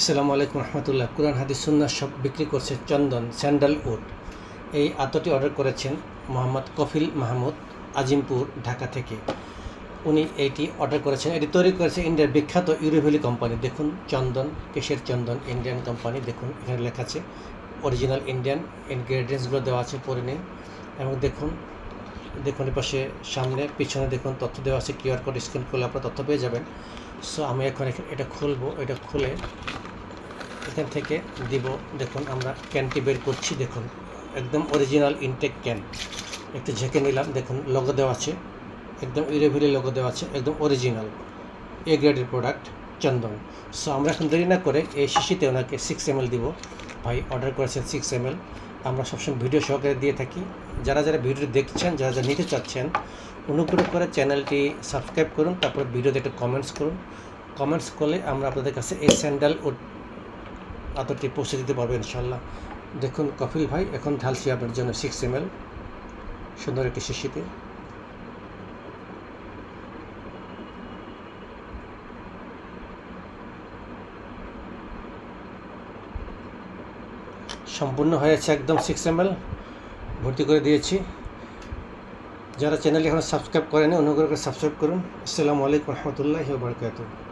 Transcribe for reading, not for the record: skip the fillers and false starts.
আসসালামু আলাইকুম রহমতুল্লাহ। কোরআন হাদিস সুন্নাহ সব বিক্রি করছে চন্দন স্যান্ডালউড। এই আতরটি অর্ডার করেছেন মোহাম্মদ কফিল মাহমুদ, আজিমপুর, ঢাকা থেকে। উনি এইটি অর্ডার করেছেন। এটি তৈরি করেছে ইন্ডিয়ার বিখ্যাত ইউরোভ্যালি কোম্পানি। দেখুন চন্দন, কেশের চন্দন, ইন্ডিয়ান কোম্পানি। দেখুন এখানে লেখা আছে অরিজিনাল ইন্ডিয়ান, ইনগ্রেডিয়েন্টসগুলো দেওয়া আছে, পরে নিন। এবং দেখুন দেখুন এর পাশে সামনে পিছনে দেখুন তথ্য দেওয়া আছে। কিউআর কোড স্ক্যান করলে আপনারা তথ্য পেয়ে যাবেন। সো আমি এখন এটা খুলবো। এটা খুলে এখান থেকে দিব। দেখুন আমরা ক্যানটি বের করছি। দেখুন একদম অরিজিনাল ইনটেক ক্যান। একটু ঝেঁকে নিলাম। দেখুন লোগো দেওয়া আছে, একদম ইউরোভ্যালি লোগো দেওয়া আছে, একদম অরিজিনাল এ গ্রেডের প্রোডাক্ট চন্দন। সো আমরা এখন দেরি না করে এই শিশিতে ওনাকে 6 ml দিব। ভাই অর্ডার করেছেন 6 ml। আমরা সবসময় ভিডিও সহকারে দিয়ে থাকি। যারা ভিডিও দেখছেন, যারা নিতে চাচ্ছেন, অনুগ্রহ করে চ্যানেলটি সাবস্ক্রাইব করুন। তারপর ভিডিওতে একটা কমেন্টস করুন। কমেন্টস করলে আমরা আপনাদের কাছে এই স্যান্ডাল আতরটি পৌঁছে দিতে পারবো ইনশাল্লাহ। দেখুন কফিল ভাই এখন ঢালছি আপনার জন্য 6 ml সুন্দর একটি শিশিতে। সম্পূর্ণ হয়েছে একদম 6 ml ভর্তি করে দিয়েছি। যারা চ্যানেলটি এখন সাবস্ক্রাইব করেনি অনুগ্রহ করে সাবস্ক্রাইব করুন। আসসালামু আলাইকুম রহমতুল্লাহি ওয়া বারাকাতুহু।